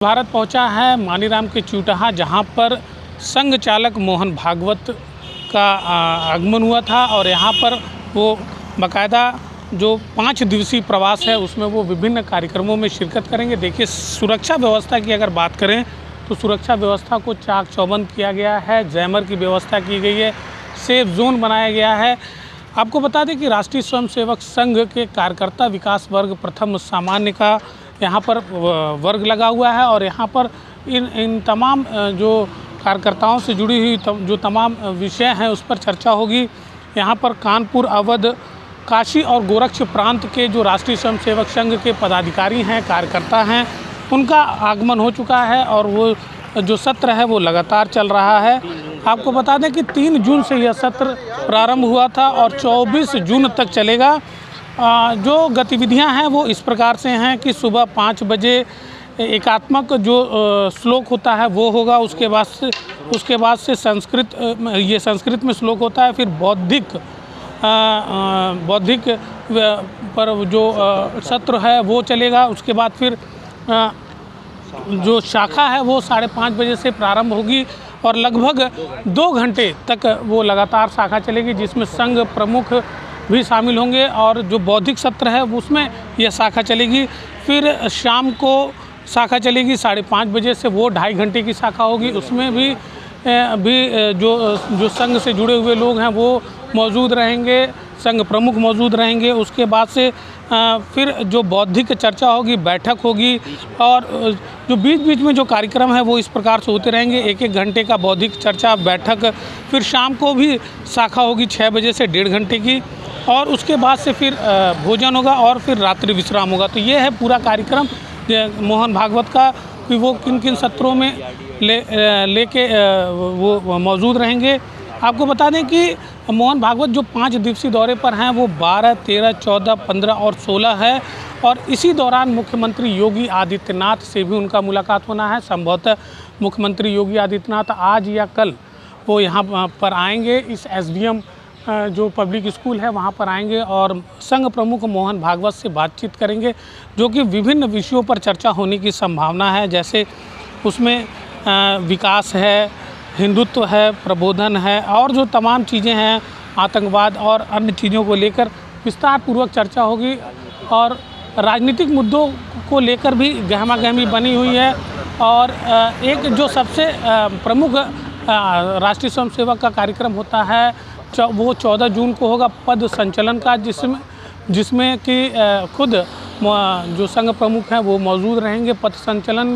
भारत पहुंचा है मानीराम के चूटाहा, जहां पर संघ चालक मोहन भागवत का आगमन हुआ था और यहां पर वो बाकायदा जो 5 दिवसीय प्रवास है उसमें वो विभिन्न कार्यक्रमों में शिरकत करेंगे। देखिए, सुरक्षा व्यवस्था की अगर बात करें तो सुरक्षा व्यवस्था को चाक चौबंद किया गया है, जैमर की व्यवस्था की गई है, सेफ जोन बनाया गया है। आपको बता दें कि राष्ट्रीय स्वयंसेवक संघ के कार्यकर्ता विकास वर्ग प्रथम सामान्य का यहाँ पर वर्ग लगा हुआ है और यहाँ पर इन तमाम जो कार्यकर्ताओं से जुड़ी हुई जो तमाम विषय हैं उस पर चर्चा होगी। यहाँ पर कानपुर, अवध, काशी और गोरक्ष प्रांत के जो राष्ट्रीय स्वयंसेवक संघ के पदाधिकारी हैं, कार्यकर्ता हैं, उनका आगमन हो चुका है और वो जो सत्र है वो लगातार चल रहा है। आपको बता दें कि 3 जून से यह सत्र प्रारंभ हुआ था और 24 जून तक चलेगा। जो गतिविधियां हैं वो इस प्रकार से हैं कि सुबह 5 बजे एकात्मक जो श्लोक होता है वो होगा। उसके बाद से संस्कृत में श्लोक होता है। फिर बौद्धिक पर जो सत्र है वो चलेगा। उसके बाद फिर जो शाखा है वो 5:30 बजे से प्रारंभ होगी और लगभग 2 घंटे तक वो लगातार शाखा चलेगी, जिसमें संघ प्रमुख भी शामिल होंगे और जो बौद्धिक सत्र है उसमें यह शाखा चलेगी। फिर शाम को शाखा चलेगी 5:30 बजे से, वो 2.5 घंटे की शाखा होगी। उसमें भी जो संघ से जुड़े हुए लोग हैं वो मौजूद रहेंगे, संघ प्रमुख मौजूद रहेंगे। उसके बाद से फिर जो बौद्धिक चर्चा होगी, बैठक होगी और जो बीच बीच में जो कार्यक्रम है वो इस प्रकार से होते रहेंगे। 1-1 घंटे का बौद्धिक चर्चा, बैठक। फिर शाम को भी शाखा होगी 6 बजे से 1.5 घंटे की और उसके बाद से फिर भोजन होगा और फिर रात्रि विश्राम होगा। तो ये है पूरा कार्यक्रम मोहन भागवत का कि वो किन किन सत्रों में लेके वो मौजूद रहेंगे। आपको बता दें कि मोहन भागवत जो 5 दिवसीय दौरे पर हैं वो 12, 13, 14, 15 और 16 है और इसी दौरान मुख्यमंत्री योगी आदित्यनाथ से भी उनका मुलाकात होना है। संभवतः मुख्यमंत्री योगी आदित्यनाथ आज या कल वो यहाँ पर आएंगे, इस SDM जो पब्लिक स्कूल है वहाँ पर आएंगे और संघ प्रमुख मोहन भागवत से बातचीत करेंगे, जो कि विभिन्न विषयों पर चर्चा होने की संभावना है। जैसे उसमें विकास है, हिंदुत्व है, प्रबोधन है और जो तमाम चीज़ें हैं, आतंकवाद और अन्य चीज़ों को लेकर विस्तार पूर्वक चर्चा होगी और राजनीतिक मुद्दों को लेकर भी गहमा-गहमी बनी हुई है। और एक जो सबसे प्रमुख राष्ट्रीय स्वयंसेवक का कार्यक्रम होता है वो 14 जून को होगा, पद संचलन का, जिसमें कि खुद जो संघ प्रमुख हैं वो मौजूद रहेंगे। पद संचलन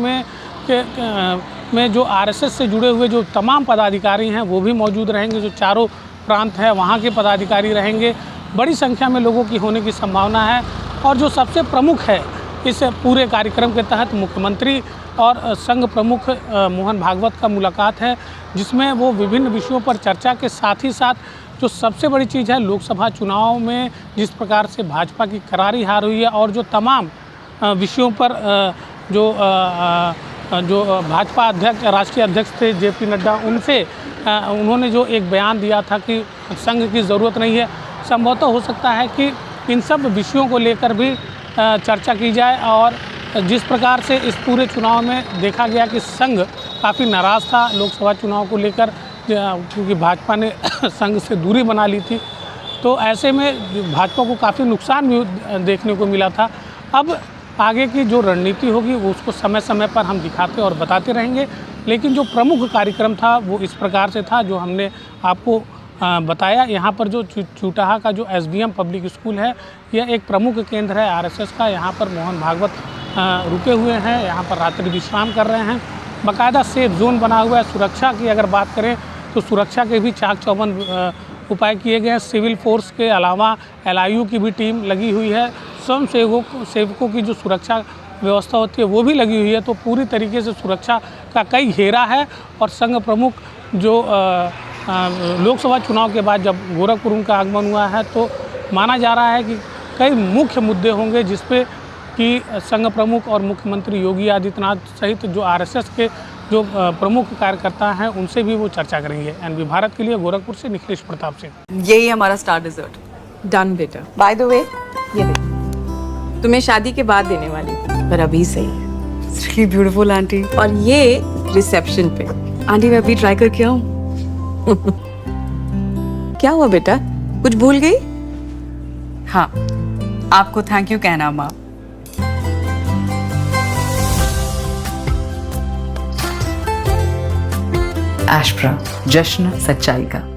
में जो RSS से जुड़े हुए जो तमाम पदाधिकारी हैं वो भी मौजूद रहेंगे। जो चारों प्रांत हैं वहाँ के पदाधिकारी रहेंगे। बड़ी संख्या में लोगों की होने की संभावना है और जो सबसे प्रमुख है इस पूरे कार्यक्रम के तहत मुख्यमंत्री और संघ प्रमुख मोहन भागवत का मुलाकात है, जिसमें वो विभिन्न विषयों पर चर्चा के साथ ही साथ जो सबसे बड़ी चीज़ है, लोकसभा चुनाव में जिस प्रकार से भाजपा की करारी हार हुई है और जो तमाम विषयों पर जो भाजपा अध्यक्ष, राष्ट्रीय अध्यक्ष थे JP नड्डा, उन्होंने जो एक बयान दिया था कि संघ की ज़रूरत नहीं है, संभवतः हो सकता है कि इन सब विषयों को लेकर भी चर्चा की जाए। और जिस प्रकार से इस पूरे चुनाव में देखा गया कि संघ काफ़ी नाराज़ था लोकसभा चुनाव को लेकर, क्योंकि भाजपा ने संघ से दूरी बना ली थी, तो ऐसे में भाजपा को काफ़ी नुकसान भी देखने को मिला था। अब आगे की जो रणनीति होगी वो उसको समय समय पर हम दिखाते और बताते रहेंगे, लेकिन जो प्रमुख कार्यक्रम था वो इस प्रकार से था जो हमने आपको बताया। यहाँ पर जो चूटाहा का जो SDM पब्लिक स्कूल है, यह एक प्रमुख केंद्र है RSS का। यहाँ पर मोहन भागवत रुके हुए हैं, यहाँ पर रात्रि विश्राम कर रहे हैं। बाकायदा सेफ जोन बना हुआ है। सुरक्षा की अगर बात करें तो सुरक्षा के भी चाक चौबंद उपाय किए गए हैं। सिविल फोर्स के अलावा LIU की भी टीम लगी हुई है। स्वयं सेवकों की जो सुरक्षा व्यवस्था होती है वो भी लगी हुई है। तो पूरी तरीके से सुरक्षा का कई घेरा है और संघ प्रमुख जो लोकसभा चुनाव के बाद जब गोरखपुर उनका आगमन हुआ है तो माना जा रहा है कि कई मुख्य मुद्दे होंगे जिस पे कि संघ प्रमुख और मुख्यमंत्री योगी आदित्यनाथ सहित जो RSS के जो प्रमुख कार्यकर्ता हैं उनसे भी वो चर्चा करेंगे। NB भारत के लिए गोरखपुर से निखिलेश प्रताप सिंह। यही हमारा स्टार डिजर्ट। डन बेटा। बाय द वे, ये देखो तुम्हें शादी के बाद देने वाली थी, पर अभी सही It's really beautiful, आंटी। और ये रिसेप्शन पे। आंटी मैं अभी ट्राई करके आऊँ? क्या हुआ बेटा, कुछ भूल गई? हाँ, आपको थैंक यू कहना माँ। एशप्रा, जश्न सच्चाई का।